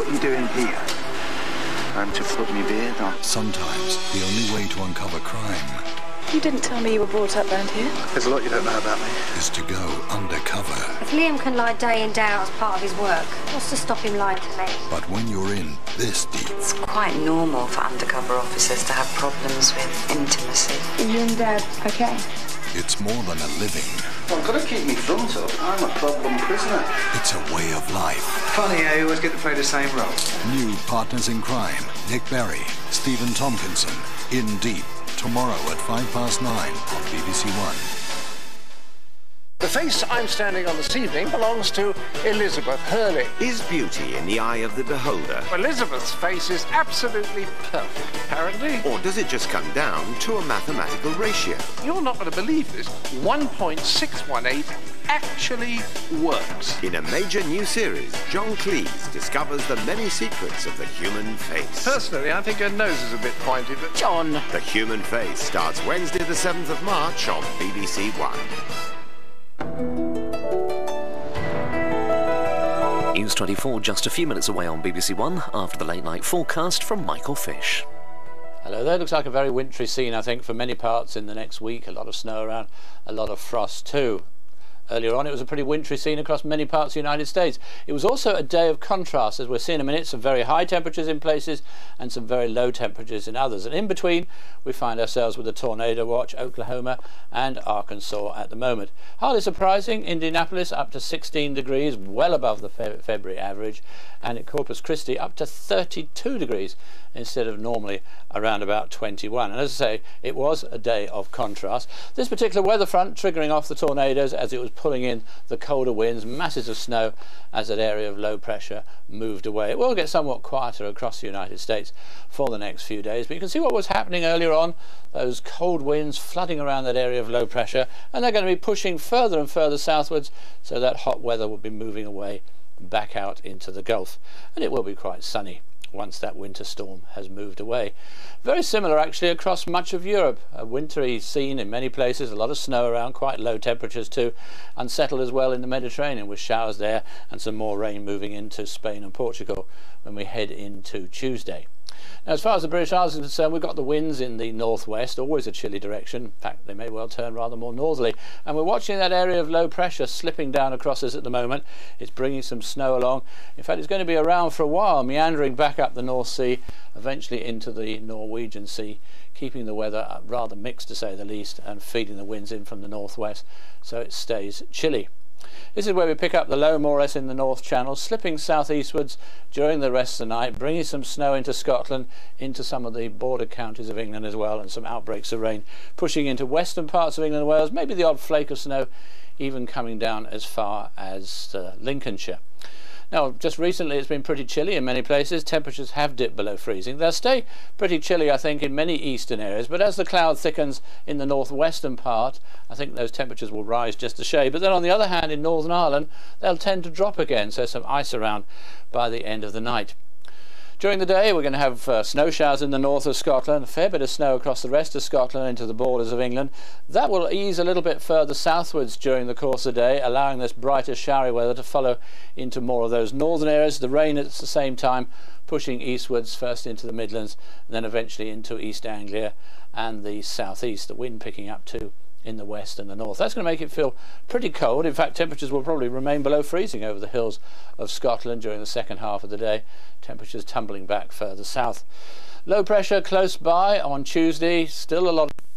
What are you doing here? Time to put me beard on. Sometimes the only way to uncover crime You didn't tell me you were brought up round here. There's a lot you don't know about me. is to go undercover. If Liam can lie day in, day out as part of his work, what's to stop him lying to me? But when you're in this deep, It's quite normal for undercover officers to have problems with intimacy. Are you and Dad okay? it's more than a living. Well, I've got to keep me front up. I'm a problem prisoner. It's a way of life. Funny how you always get to play the same role. New partners in crime. Nick Berry, Stephen Tompkinson, In Deep. Tomorrow at 9:05 on BBC One. The face I'm standing on this evening belongs to Elizabeth Hurley. Is beauty in the eye of the beholder? Elizabeth's face is absolutely perfect, apparently. Or does it just come down to a mathematical ratio? You're not going to believe this. 1.618 actually works. In a major new series, John Cleese discovers the many secrets of the human face. Personally, I think her nose is a bit pointy, but... John, the human face starts Wednesday the 7th of March on BBC One. News 24 just a few minutes away on BBC One after the late night forecast from Michael Fish. Hello there. Looks like a very wintry scene, I think, for many parts in the next week. A lot of snow around, a lot of frost too. Earlier on, it was a pretty wintry scene across many parts of the United States. It was also a day of contrast, as we'll see in a minute. Some very high temperatures in places and some very low temperatures in others. And in between, we find ourselves with a tornado watch, Oklahoma and Arkansas at the moment. Hardly surprising, Indianapolis up to 16 degrees, well above the February average, and at Corpus Christi up to 32 degrees instead of normally around about 21. And as I say, it was a day of contrast. This particular weather front triggering off the tornadoes as it was pulling in the colder winds, masses of snow as that area of low pressure moved away. It will get somewhat quieter across the United States for the next few days, but you can see what was happening earlier on, those cold winds flooding around that area of low pressure, and they're going to be pushing further and further southwards, so that hot weather will be moving away back out into the Gulf, and it will be quite sunny once that winter storm has moved away. Very similar actually across much of Europe. A wintry scene in many places, a lot of snow around, quite low temperatures too, unsettled as well in the Mediterranean with showers there and some more rain moving into Spain and Portugal when we head into Tuesday. Now, as far as the British Isles is concerned, we've got the winds in the northwest, always a chilly direction. In fact, they may well turn rather more northerly. And we're watching that area of low pressure slipping down across us at the moment. It's bringing some snow along. In fact, it's going to be around for a while, meandering back up the North Sea, eventually into the Norwegian Sea, keeping the weather rather mixed to say the least, and feeding the winds in from the northwest, so it stays chilly. This is where we pick up the low more or less in the North Channel, slipping southeastwards during the rest of the night, bringing some snow into Scotland, into some of the border counties of England as well, and some outbreaks of rain, pushing into western parts of England and Wales, maybe the odd flake of snow even coming down as far as Lincolnshire. Now, just recently it's been pretty chilly in many places. Temperatures have dipped below freezing. They'll stay pretty chilly, I think, in many eastern areas, but as the cloud thickens in the northwestern part, I think those temperatures will rise just a shade. But then on the other hand, in Northern Ireland, they'll tend to drop again, so some ice around by the end of the night. During the day, we're going to have snow showers in the north of Scotland, a fair bit of snow across the rest of Scotland into the borders of England. That will ease a little bit further southwards during the course of the day, allowing this brighter, showery weather to follow into more of those northern areas. The rain at the same time pushing eastwards, first into the Midlands, and then eventually into East Anglia and the southeast. The wind picking up too in the west and the north. That's going to make it feel pretty cold. In fact, temperatures will probably remain below freezing over the hills of Scotland during the second half of the day. Temperatures tumbling back further south. Low pressure close by on Tuesday. Still a lot of